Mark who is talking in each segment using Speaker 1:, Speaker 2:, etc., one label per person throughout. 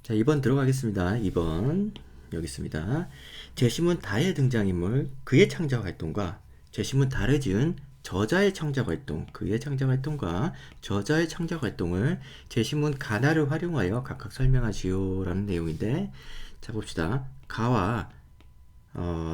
Speaker 1: 자, 2번 들어가겠습니다. 2번 여기 있습니다. 제시문 다의 등장인물 그의 창작 활동과 제시문 다를 지은 저자의 창작 활동, 그의 창작 활동과 저자의 창작 활동을 제시문 가나를 활용하여 각각 설명하시오 라는 내용인데, 자 봅시다. 가와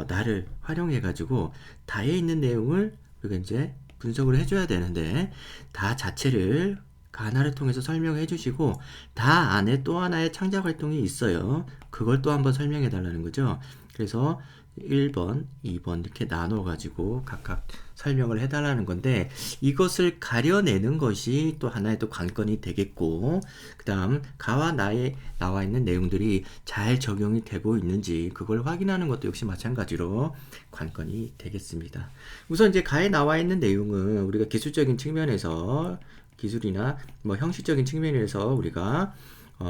Speaker 1: 나를 활용해 가지고 다에 있는 내용을 우리가 이제 분석을 해줘야 되는데, 다 자체를 가나를 통해서 설명해 주시고 다 안에 또 하나의 창작 활동이 있어요. 그걸 또 한번 설명해 달라는 거죠. 그래서 1번, 2번 이렇게 나눠 가지고 각각 설명을 해 달라는 건데, 이것을 가려내는 것이 또 하나의 또 관건이 되겠고, 그 다음 가와 나에 나와 있는 내용들이 잘 적용이 되고 있는지 그걸 확인하는 것도 역시 마찬가지로 관건이 되겠습니다. 우선 이제 가에 나와 있는 내용은 우리가 기술적인 측면에서, 기술이나 뭐 형식적인 측면에서 우리가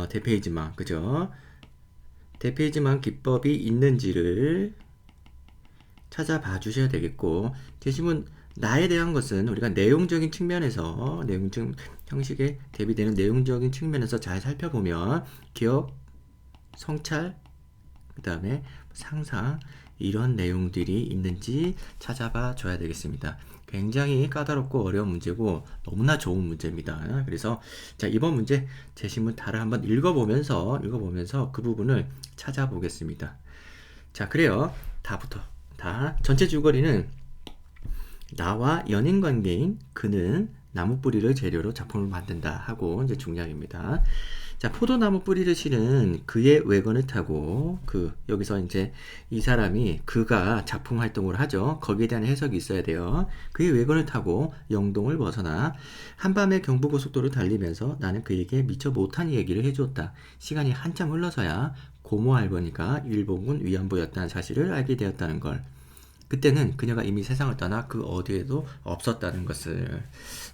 Speaker 1: 대페이지망, 그죠? 대페이지망 기법이 있는지를 찾아봐 주셔야 되겠고, 제시문 나에 대한 것은 우리가 내용적인 측면에서, 내용적 형식에 대비되는 내용적인 측면에서 잘 살펴보면 기억, 성찰, 그 다음에 상상, 이런 내용들이 있는지 찾아봐 줘야 되겠습니다. 굉장히 까다롭고 어려운 문제고 너무나 좋은 문제입니다. 그래서 자, 이번 문제 제시문 다를 한번 읽어보면서 그 부분을 찾아보겠습니다. 자, 그래요. 다부터 다 전체 줄거리는 나와 연인 관계인 그는 나무 뿌리를 재료로 작품을 만든다 하고 이제 중략입니다. 자, 포도나무 뿌리를 실은 그의 외건을 타고, 여기서 이제 이 사람이 그가 작품 활동을 하죠. 거기에 대한 해석이 있어야 돼요. 그의 외건을 타고 영동을 벗어나 한밤의 경부고속도로를 달리면서 나는 그에게 미처 못한 얘기를 해주었다. 시간이 한참 흘러서야 고모 할머니가 일본군 위안부였다는 사실을 알게 되었다는 걸. 그때는 그녀가 이미 세상을 떠나 그 어디에도 없었다는 것을.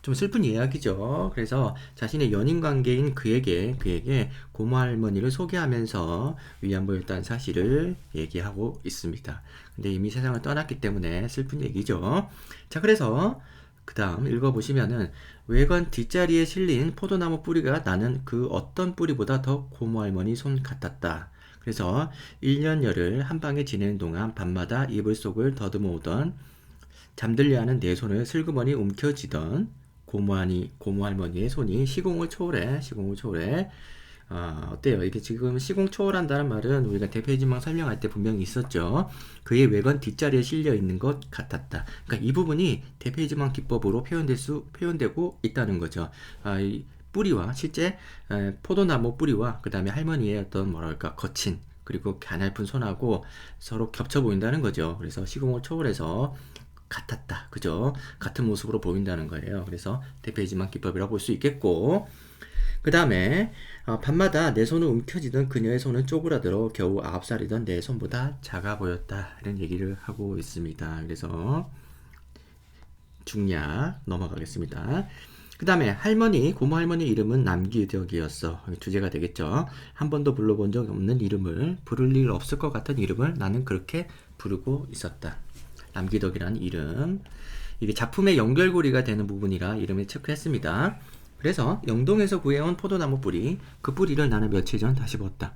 Speaker 1: 좀 슬픈 이야기죠. 그래서 자신의 연인 관계인 그에게 고모 할머니를 소개하면서 위안부였다는 사실을 얘기하고 있습니다. 근데 이미 세상을 떠났기 때문에 슬픈 얘기죠. 자, 그래서 그 다음 읽어보시면은 외관 뒷자리에 실린 포도나무 뿌리가 나는 그 어떤 뿌리보다 더 고모 할머니 손 같았다. 그래서 1년 열을 한방에 지내는 동안 밤마다 이불 속을 더듬어 오던, 잠들려 하는 내 손을 슬그머니 움켜쥐던 고모 할머니의 손이 시공을 초월해. 어때요? 이게 지금 시공 초월한다는 말은 우리가 대페이지망 설명할 때 분명히 있었죠. 그의 외관 뒷자리에 실려 있는 것 같았다. 그러니까 이 부분이 대페이지망 기법으로 표현되고 있다는 거죠. 이 뿌리와 실제 포도나무 뿌리와 그 다음에 할머니의 어떤 뭐랄까 거친, 그리고 가냘픈 손하고 서로 겹쳐 보인다는 거죠. 그래서 시공을 초월해서 같았다, 그죠? 같은 모습으로 보인다는 거예요. 그래서 대페이지망 기법이라고 볼 수 있겠고, 그 다음에 밤마다 내 손을 움켜쥐던 그녀의 손은 쪼그라들어 겨우 9살이던 내 손보다 작아 보였다, 이런 얘기를 하고 있습니다. 그래서 중략 넘어가겠습니다. 그 다음에 고모 할머니 이름은 남기덕이었어. 주제가 되겠죠. 한 번도 불러본 적 없는 이름을, 부를 일 없을 것 같은 이름을 나는 그렇게 부르고 있었다. 남기덕이라는 이름, 이게 작품의 연결고리가 되는 부분이라 이름을 체크했습니다. 그래서 영동에서 구해온 포도나무 뿌리, 그 뿌리를 나는 며칠 전 다시 보았다.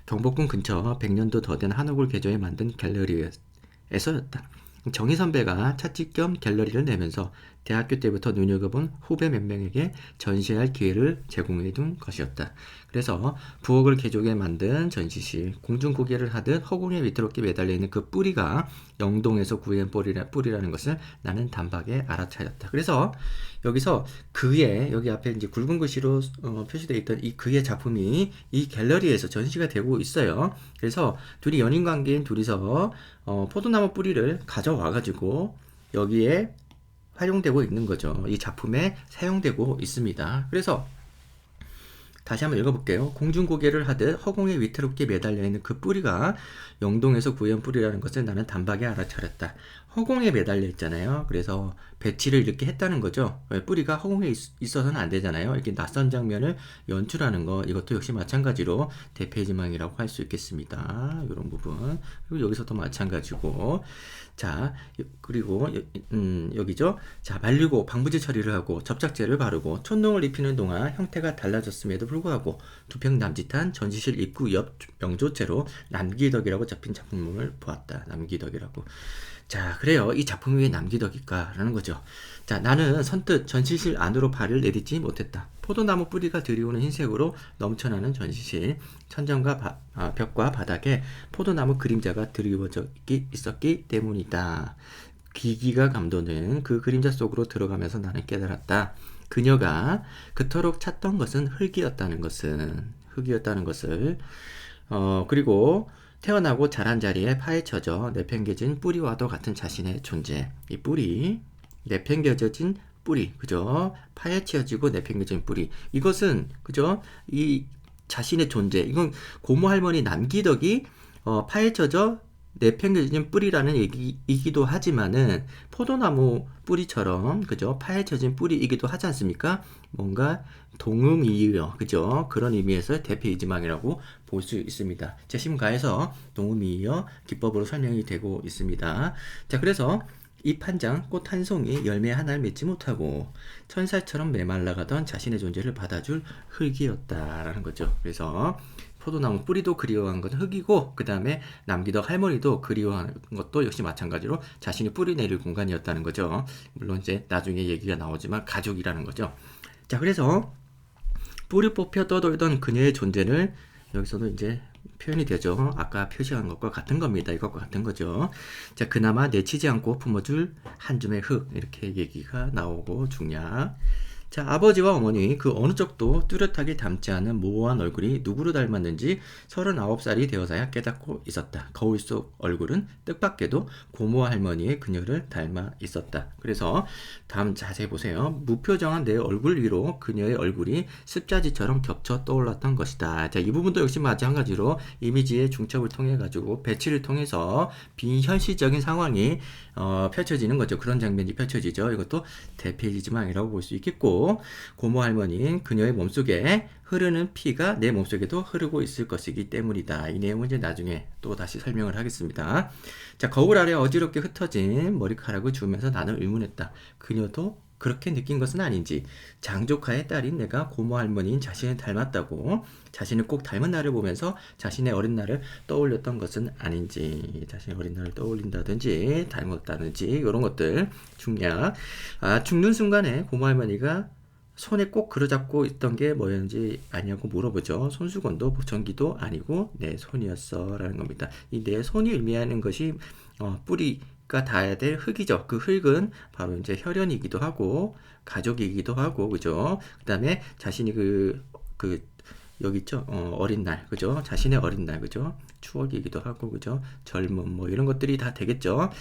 Speaker 1: 경복궁 근처 100년도 더 된 한옥을 개조해 만든 갤러리에서였다. 정희 선배가 찻집 겸 갤러리를 내면서 대학교 때부터 눈여겨본 후배 몇 명에게 전시할 기회를 제공해 둔 것이었다. 그래서 부엌을 개조해 만든 전시실, 공중고개를 하듯 허공에 위태롭게 매달려 있는 그 뿌리가 영동에서 구해온 뿌리라는 것을 나는 단박에 알아차렸다. 그래서 여기서 여기 앞에 이제 굵은 글씨로 표시되어 있던 이 그의 작품이 이 갤러리에서 전시가 되고 있어요. 그래서 둘이 연인 관계인 둘이서 포도나무 뿌리를 가져와가지고 여기에 활용되고 있는 거죠. 이 작품에 사용되고 있습니다. 그래서 다시 한번 읽어볼게요. 공중고개를 하듯 허공에 위태롭게 매달려 있는 그 뿌리가 영동에서 구해온 뿌리라는 것을 나는 단박에 알아차렸다. 허공에 매달려 있잖아요. 그래서 배치를 이렇게 했다는 거죠. 뿌리가 허공에 있어서는 안 되잖아요. 이렇게 낯선 장면을 연출하는 거, 이것도 역시 마찬가지로 대표지망이라고 할 수 있겠습니다. 이런 부분. 그리고 여기서도 마찬가지고. 자, 그리고 여기죠. 자, 말리고 방부제 처리를 하고 접착제를 바르고 촌농을 입히는 동안 형태가 달라졌음에도 불구하고 두평 남짓한 전시실 입구 옆 명조체로 남기덕이라고 잡힌 작품을 보았다. 남기덕이라고. 자, 그래요. 이 작품이 왜 남기덕일까? 라는 거죠. 자, 나는 선뜻 전시실 안으로 발을 내딛지 못했다. 포도나무 뿌리가 들이오는 흰색으로 넘쳐나는 전시실. 천장과 벽과 바닥에 포도나무 그림자가 드리워져 있었기 때문이다. 기기가 감도는 그 그림자 속으로 들어가면서 나는 깨달았다. 그녀가 그토록 찾던 것은 흙이었다는 것을. 그리고 태어나고 자란 자리에 파헤쳐져 내팽개진 뿌리와도 같은 자신의 존재. 이 뿌리, 내팽개져진 뿌리, 그죠? 파헤쳐지고 내팽개진 뿌리. 이것은, 그죠? 이 자신의 존재. 이건 고모 할머니 남기덕이 파헤쳐져 내팽개진 뿌리라는 얘기이기도 하지만은 포도나무 뿌리처럼, 그죠? 파헤쳐진 뿌리이기도 하지 않습니까? 뭔가 동음이의어, 그죠? 그런 의미에서 대표이지망이라고 볼 수 있습니다. 제시문가에서 동음이의어 기법으로 설명이 되고 있습니다. 자, 그래서 잎 한 장, 꽃 한 송이, 열매 하나를 맺지 못하고 천사처럼 메말라가던 자신의 존재를 받아줄 흙이었다라는 거죠. 그래서 포도나무 뿌리도 그리워한 건 흙이고, 그 다음에 남기덕 할머니도 그리워한 것도 역시 마찬가지로 자신이 뿌리 내릴 공간이었다는 거죠. 물론 이제 나중에 얘기가 나오지만 가족이라는 거죠. 자, 그래서 뿌리 뽑혀 떠돌던 그녀의 존재를 여기서도 이제 표현이 되죠. 아까 표시한 것과 같은 겁니다. 이것과 같은 거죠. 자, 그나마 내치지 않고 품어줄 한 줌의 흙, 이렇게 얘기가 나오고 중략. 자, 아버지와 어머니 그 어느 쪽도 뚜렷하게 닮지 않은 모호한 얼굴이 누구로 닮았는지 39살이 되어서야 깨닫고 있었다. 거울 속 얼굴은 뜻밖에도 고모 할머니의 그녀를 닮아 있었다. 그래서 다음 자세히 보세요. 무표정한 내 얼굴 위로 그녀의 얼굴이 습자지처럼 겹쳐 떠올랐던 것이다. 자, 이 부분도 역시 마찬가지로 이미지의 중첩을 통해 가지고 배치를 통해서 비현실적인 상황이 펼쳐지는 거죠. 그런 장면이 펼쳐지죠. 이것도 대표지망이라고 볼 수 있겠고, 고모 할머니는 그녀의 몸속에 흐르는 피가 내 몸속에도 흐르고 있을 것이기 때문이다. 이 내용은 이제 나중에 또 다시 설명을 하겠습니다. 자, 거울 아래 어지럽게 흩어진 머리카락을 주우면서 나는 의문했다. 그녀도 그렇게 느낀 것은 아닌지, 장조카의 딸인 내가 고모 할머니인 자신을 닮았다고 자신을 꼭 닮은 날을 보면서 자신의 어린 날을 떠올렸던 것은 아닌지, 자신의 어린 날을 떠올린다든지 닮았다든지 이런 것들 중략. 죽는 순간에 고모 할머니가 손에 꼭 그려잡고 있던 게 뭐였는지 아냐고 물어보죠. 손수건도 보청기도 아니고 내 손이었어 라는 겁니다. 이 내 손이 의미하는 것이 뿌리가 닿아야 될 흙이죠. 그 흙은 바로 이제 혈연이기도 하고 가족이기도 하고, 그죠? 그 다음에 자신이 여기 있죠. 어린 날, 그죠? 자신의 어린 날, 그죠? 추억이기도 하고, 그죠? 젊음, 뭐 이런 것들이 다 되겠죠.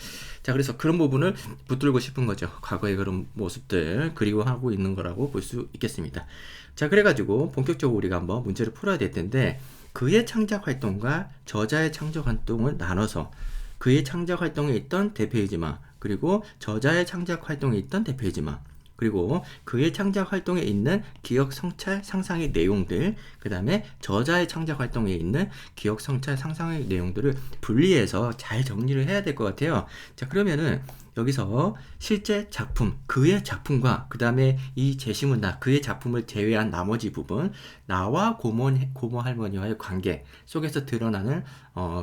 Speaker 1: 자, 그래서 그런 부분을 붙들고 싶은 거죠. 과거의 그런 모습들 그리워하고 있는 거라고 볼 수 있겠습니다. 자, 그래가지고 본격적으로 우리가 한번 문제를 풀어야 될 텐데, 그의 창작 활동과 저자의 창작 활동을 나눠서 그의 창작 활동에 있던 대표이지만, 그리고 저자의 창작 활동에 있던 대표이지만, 그리고 그의 창작 활동에 있는 기억 성찰 상상의 내용들, 그 다음에 저자의 창작 활동에 있는 기억 성찰 상상의 내용들을 분리해서 잘 정리를 해야 될 것 같아요. 자, 그러면은 여기서 실제 작품, 그의 작품과 그 다음에 이 제시문나 그의 작품을 제외한 나머지 부분, 나와 고모 할머니와의 관계 속에서 드러나는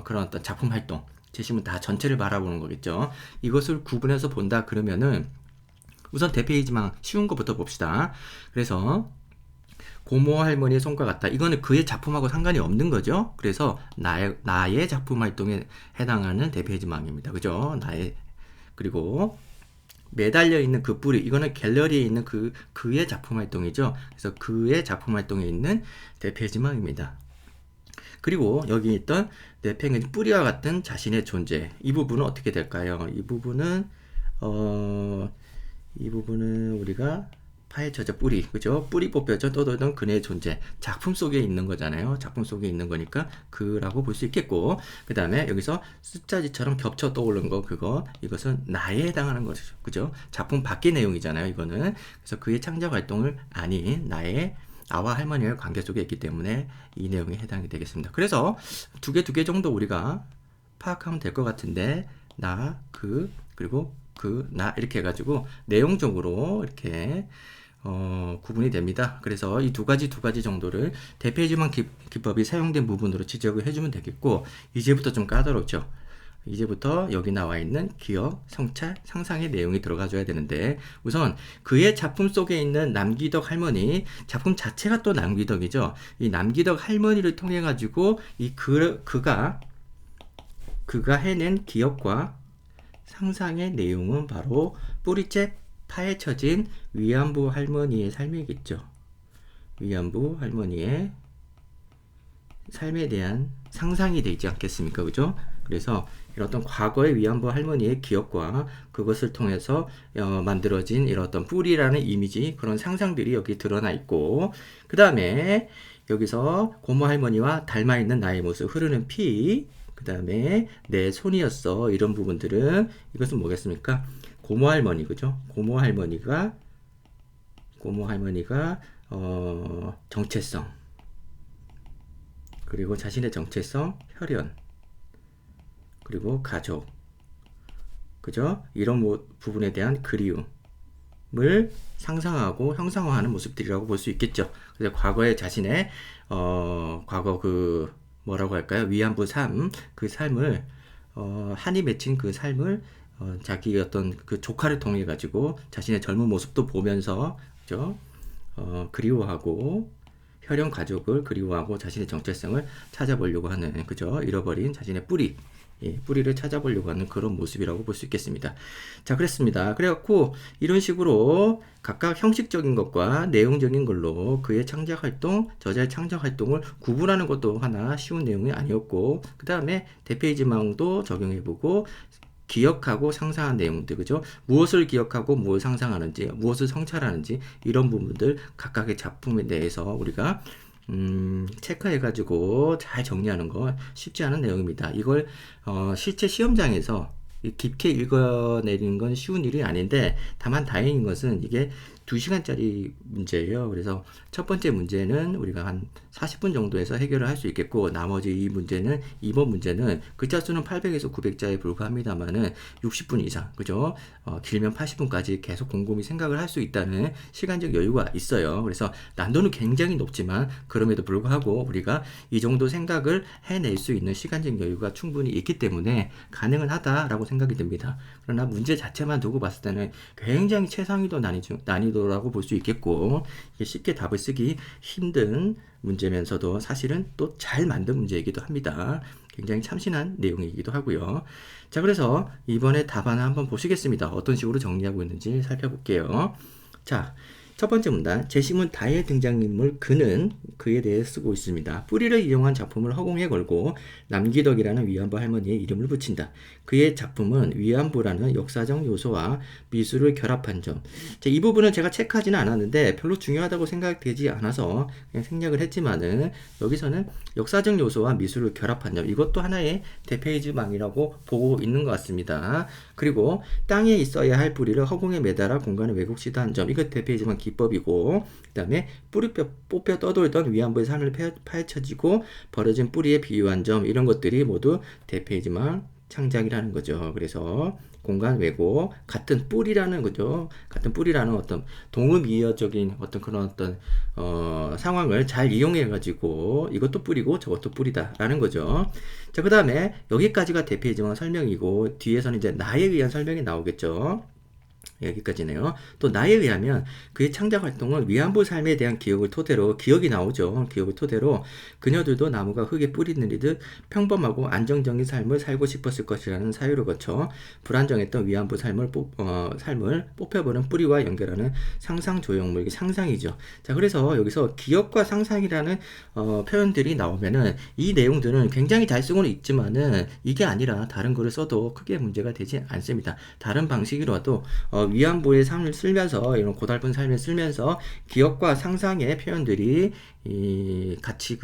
Speaker 1: 그런 어떤 작품 활동, 제시문 다 전체를 바라보는 거겠죠. 이것을 구분해서 본다 그러면은 우선 대표이지만 쉬운 것부터 봅시다. 그래서 고모 할머니의 손과 같다. 이거는 그의 작품하고 상관이 없는 거죠. 그래서 나의 작품 활동에 해당하는 대표이지망입니다. 그죠? 그리고 매달려 있는 그 뿌리, 이거는 갤러리에 있는 그의 작품 활동이죠. 그래서 그의 작품 활동에 있는 대표이지망입니다. 그리고 여기 있던 내팽개진 뿌리와 같은 자신의 존재, 이 부분은 어떻게 될까요? 이 부분은 우리가 파헤쳐져 뿌리, 그죠? 뿌리 뽑혀져 떠돌던 그네의 존재, 작품 속에 있는 거잖아요. 작품 속에 있는 거니까 그라고 볼 수 있겠고, 그 다음에 여기서 숫자지처럼 겹쳐 떠오른 거, 그거, 이것은 나에 해당하는 거죠. 그죠? 작품 밖의 내용이잖아요, 이거는. 그래서 그의 창작 활동을 아닌 나의 아와 할머니의 관계 속에 있기 때문에 이 내용에 해당이 되겠습니다. 그래서 두 개 정도 우리가 파악하면 될 것 같은데, 나, 그, 그리고 그, 나, 이렇게 해가지고 내용적으로 이렇게 구분이 됩니다. 그래서 이 두 가지 정도를 대표해주만 기법이 사용된 부분으로 지적을 해주면 되겠고, 이제부터 좀 까다롭죠. 이제부터 여기 나와 있는 기억, 성찰, 상상의 내용이 들어가줘야 되는데, 우선 그의 작품 속에 있는 남기덕 할머니, 작품 자체가 또 남기덕이죠. 이 남기덕 할머니를 통해 가지고 그가 해낸 기억과 상상의 내용은 바로 뿌리째 파헤쳐진 위안부 할머니의 삶이겠죠. 위안부 할머니의 삶에 대한 상상이 되지 않겠습니까? 그죠? 그래서 이런 어떤 과거의 위안부 할머니의 기억과 그것을 통해서 만들어진 이런 어떤 뿌리라는 이미지, 그런 상상들이 여기 드러나 있고, 그 다음에 여기서 고모 할머니와 닮아 있는 나의 모습, 흐르는 피, 그 다음에 내 손이었어, 이런 부분들은 이것은 뭐겠습니까? 고모 할머니, 그죠? 고모 할머니가 정체성, 그리고 자신의 정체성, 혈연, 그리고 가족, 그죠? 이런 부분에 대한 그리움을 상상하고 형상화하는 모습들이라고 볼 수 있겠죠. 그래서 과거의 자신의 과거 그 뭐라고 할까요? 위안부 삶, 그 삶을 한이 맺힌 그 삶을 자기 어떤 그 조카를 통해 가지고 자신의 젊은 모습도 보면서, 그죠? 그리워하고 혈연 가족을 그리워하고 자신의 정체성을 찾아보려고 하는, 그죠? 잃어버린 자신의 뿌리를 찾아보려고 하는 그런 모습이라고 볼 수 있겠습니다. 자, 그랬습니다. 그래갖고 이런 식으로 각각 형식적인 것과 내용적인 걸로 그의 창작 활동, 저자의 창작 활동을 구분하는 것도 하나 쉬운 내용이 아니었고, 그 다음에 대페이지망도 적용해보고 기억하고 상상한 내용들, 그죠? 무엇을 기억하고 무엇을 상상하는지, 무엇을 성찰하는지, 이런 부분들 각각의 작품에 대해서 우리가 체크해가지고 잘 정리하는 거 쉽지 않은 내용입니다. 이걸 실제 시험장에서 깊게 읽어내리는 건 쉬운 일이 아닌데, 다만 다행인 것은 이게 2시간짜리 문제예요. 그래서 첫 번째 문제는 우리가 한 40분 정도에서 해결을 할 수 있겠고, 나머지 이번 문제는 글자 수는 800에서 900자에 불과합니다만은 60분 이상, 그죠? 길면 80분까지 계속 곰곰이 생각을 할 수 있다는 시간적 여유가 있어요. 그래서 난도는 굉장히 높지만 그럼에도 불구하고 우리가 이 정도 생각을 해낼 수 있는 시간적 여유가 충분히 있기 때문에 가능은 하다라고 생각이 듭니다. 그러나 문제 자체만 두고 봤을 때는 굉장히 최상위도 난이도라고 볼 수 있겠고, 쉽게 답을 쓰기 힘든 문제면서도 사실은 또 잘 만든 문제이기도 합니다. 굉장히 참신한 내용이기도 하고요. 자, 그래서 이번에 답안을 한번 보시겠습니다. 어떤 식으로 정리하고 있는지 살펴볼게요. 자, 첫 번째 문단, 제시문 다의 등장인물 그는 그에 대해 쓰고 있습니다. 뿌리를 이용한 작품을 허공에 걸고 남기덕이라는 위안부 할머니의 이름을 붙인다. 그의 작품은 위안부라는 역사적 요소와 미술을 결합한 점. 자, 이 부분은 제가 체크하지는 않았는데 별로 중요하다고 생각되지 않아서 그냥 생략을 했지만은, 여기서는 역사적 요소와 미술을 결합한 점, 이것도 하나의 대페이지망이라고 보고 있는 것 같습니다. 그리고 땅에 있어야 할 뿌리를 허공에 매달아 공간을 왜곡시도한 점, 이것 대페이지망 기법이고, 그 다음에 뿌리 뽑혀 떠돌던 위안부의 삶을 파헤쳐지고 벌어진 뿌리에 비유한 점, 이런 것들이 모두 대페이지망 창작이라는 거죠. 그래서 공간 왜곡, 같은 뿌리라는 거죠. 같은 뿌리라는 어떤 동음이어적인 어떤 그런 어떤 상황을 잘 이용해 가지고 이것도 뿌리고 저것도 뿌리다라는 거죠. 자, 그 다음에 여기까지가 대페이지망 설명이고, 뒤에서는 이제 나에 의한 설명이 나오겠죠. 여기까지네요. 또 나에 의하면 그의 창작 활동은 위안부 삶에 대한 기억을 토대로, 기억이 나오죠. 기억을 토대로 그녀들도 나무가 흙에 뿌리 내리듯 평범하고 안정적인 삶을 살고 싶었을 것이라는 사유를 거쳐 불안정했던 위안부 삶을 뽑혀보는 뿌리와 연결하는 상상 조형물, 이게 상상이죠. 자, 그래서 여기서 기억과 상상이라는 표현들이 나오면은 이 내용들은 굉장히 잘 쓰고는 있지만은 이게 아니라 다른 거를 써도 크게 문제가 되지 않습니다. 다른 방식으로라도 위안부의 삶을 쓰면서 이런 고달픈 삶을 쓰면서 기억과 상상의 표현들이 같이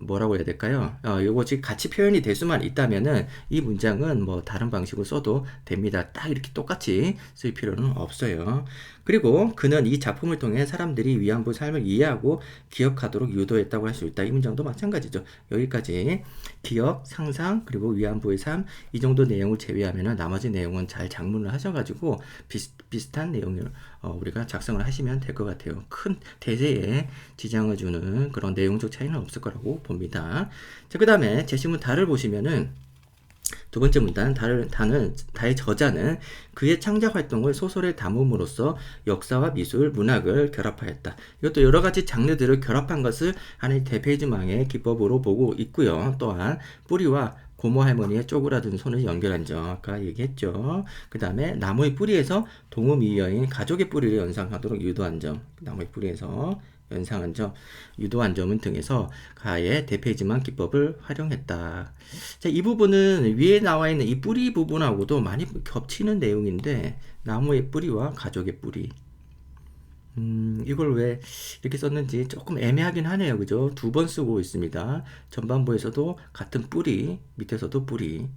Speaker 1: 뭐라고 해야 될까요? 요것이 같이 표현이 될 수만 있다면은 이 문장은 뭐 다른 방식으로 써도 됩니다. 딱 이렇게 똑같이 쓸 필요는 없어요. 그리고 그는 이 작품을 통해 사람들이 위안부 삶을 이해하고 기억하도록 유도했다고 할 수 있다. 이 문장도 마찬가지죠. 여기까지 기억, 상상, 그리고 위안부의 삶, 이 정도 내용을 제외하면은 나머지 내용은 잘 작문을 하셔가지고 비슷한 내용을 우리가 작성을 하시면 될 것 같아요. 큰 대세에 지장을 주는 그런 내용적 차이는 없을 거라고 봅니다. 자, 그 다음에 제시문 다를 보시면은 두 번째 문단, 다의 저자는 그의 창작 활동을 소설에 담음으로써 역사와 미술, 문학을 결합하였다. 이것도 여러 가지 장르들을 결합한 것을 하나의 대페이지망의 기법으로 보고 있고요. 또한 뿌리와 고모 할머니의 쪼그라든 손을 연결한 점, 아까 얘기했죠. 그 다음에 나무의 뿌리에서 동음이어인 가족의 뿌리를 연상하도록 유도한 점, 나무의 뿌리에서 연상한 점, 유도한 점은 등에서 가의 대페이지망 기법을 활용했다. 자, 이 부분은 위에 나와 있는 이 뿌리 부분하고도 많이 겹치는 내용인데, 나무의 뿌리와 가족의 뿌리. 이걸 왜 이렇게 썼는지 조금 애매하긴 하네요. 그죠? 두 번 쓰고 있습니다. 전반부에서도 같은 뿌리, 밑에서도 뿌리.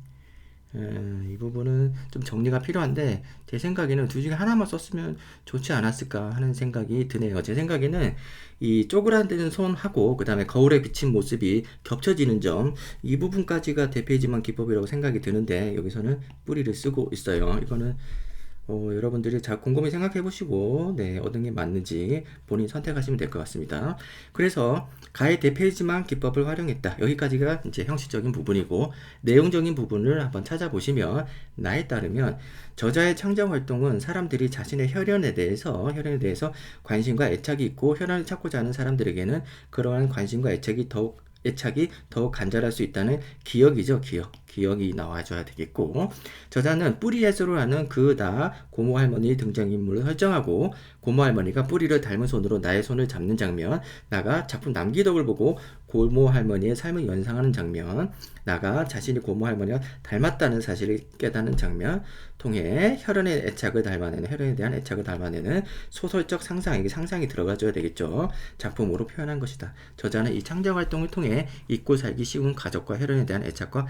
Speaker 1: 이 부분은 좀 정리가 필요한데 제 생각에는 둘 중에 하나만 썼으면 좋지 않았을까 하는 생각이 드네요. 제 생각에는 이 쪼그라든 손하고 그 다음에 거울에 비친 모습이 겹쳐지는 점, 이 부분까지가 대페이지망 기법이라고 생각이 드는데 여기서는 뿌리를 쓰고 있어요. 이거는 여러분들이 잘 곰곰이 생각해 보시고 어떤 게 맞는지 본인 선택하시면 될 것 같습니다. 그래서 가의 대페이지망 기법을 활용했다. 여기까지가 이제 형식적인 부분이고, 내용적인 부분을 한번 찾아보시면 나에 따르면 저자의 창작 활동은 사람들이 자신의 혈연에 대해서 관심과 애착이 있고 혈연을 찾고자 하는 사람들에게는 그러한 관심과 애착이 더욱 간절할 수 있다는 기억이죠. 기억이 나와줘야 되겠고, 저자는 뿌리 해설을 하는 그나 고모 할머니 등장인물을 설정하고, 고모 할머니가 뿌리를 닮은 손으로 나의 손을 잡는 장면, 나가 작품 남기덕을 보고 고모 할머니의 삶을 연상하는 장면, 나가 자신이 고모 할머니와 닮았다는 사실을 깨닫는 장면 통해 혈연에 대한 애착을 닮아내는 소설적 상상이 들어가줘야 되겠죠. 작품으로 표현한 것이다. 저자는 이 창작 활동을 통해 잊고 살기 쉬운 가족과 혈연에 대한 애착과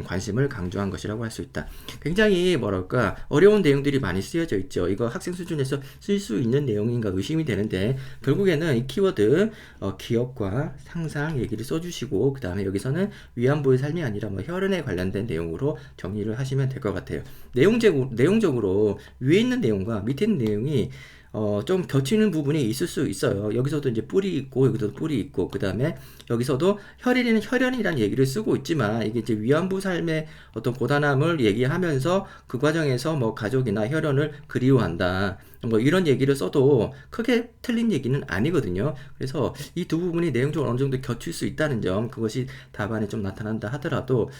Speaker 1: 관심을 강조한 것이라고 할 수 있다. 굉장히 어려운 내용들이 많이 쓰여져 있죠. 이거 학생 수준에서 쓸 수 있는 내용인가 의심이 되는데, 결국에는 이 키워드 기억과 상상 얘기를 써주시고, 그 다음에 여기서는 위안부의 삶이 아니라 혈연에 관련된 내용으로 정리를 하시면 될 것 같아요. 내용적으로 위에 있는 내용과 밑에 있는 내용이 좀 겹치는 부분이 있을 수 있어요. 여기서도 이제 뿌리 있고, 여기서도 뿌리 있고, 그 다음에 여기서도 혈연이라는 얘기를 쓰고 있지만, 이게 이제 위안부 삶의 어떤 고단함을 얘기하면서 그 과정에서 가족이나 혈연을 그리워한다. 이런 얘기를 써도 크게 틀린 얘기는 아니거든요. 그래서 이 두 부분이 내용적으로 어느 정도 겹칠 수 있다는 점, 그것이 답안에 좀 나타난다 하더라도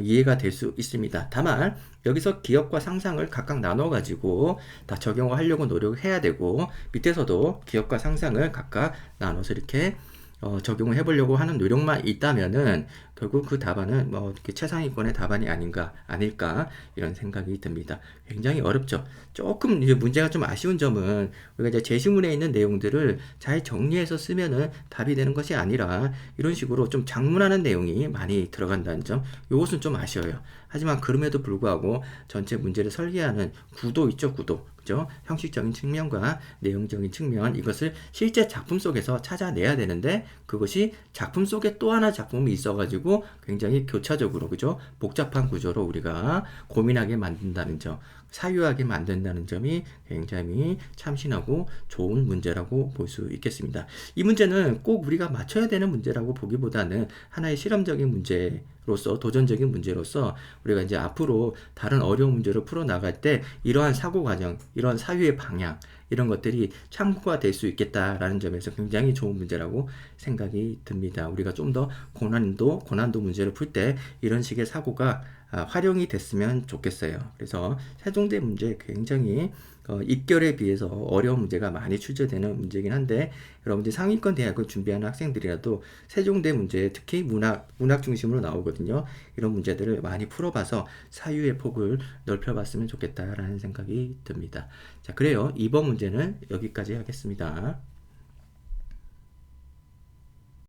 Speaker 1: 이해가 될 수 있습니다. 다만 여기서 기억과 상상을 각각 나눠가지고 다 적용을 하려고 노력을 해야 되고, 밑에서도 기억과 상상을 각각 나눠서 이렇게 적용을 해보려고 하는 노력만 있다면은 결국 그 답안은 최상위권의 답안이 아닐까 이런 생각이 듭니다. 굉장히 어렵죠. 조금 이제 문제가 좀 아쉬운 점은 우리가 이제 제시문에 있는 내용들을 잘 정리해서 쓰면은 답이 되는 것이 아니라 이런 식으로 좀 장문하는 내용이 많이 들어간다는 점, 이것은 좀 아쉬워요. 하지만 그럼에도 불구하고 전체 문제를 설계하는 구도 있죠, 구도. 그죠? 형식적인 측면과 내용적인 측면, 이것을 실제 작품 속에서 찾아내야 되는데, 그것이 작품 속에 또 하나 작품이 있어가지고 굉장히 교차적으로, 그죠? 복잡한 구조로 우리가 고민하게 만든다는 점, 사유하게 만든다는 점이 굉장히 참신하고 좋은 문제라고 볼 수 있겠습니다. 이 문제는 꼭 우리가 맞춰야 되는 문제라고 보기보다는 하나의 실험적인 문제로서, 도전적인 문제로서 우리가 이제 앞으로 다른 어려운 문제를 풀어나갈 때 이러한 사고 과정, 이런 사유의 방향, 이런 것들이 참고가 될 수 있겠다라는 점에서 굉장히 좋은 문제라고 생각이 듭니다. 우리가 좀 더 고난도 문제를 풀 때 이런 식의 사고가 활용이 됐으면 좋겠어요. 그래서 세종대 문제 굉장히 입결에 비해서 어려운 문제가 많이 출제되는 문제이긴 한데 여러분들 상위권 대학을 준비하는 학생들이라도 세종대 문제 특히 문학 중심으로 나오거든요. 이런 문제들을 많이 풀어봐서 사유의 폭을 넓혀봤으면 좋겠다라는 생각이 듭니다. 자, 그래요. 이번 문제는 여기까지 하겠습니다.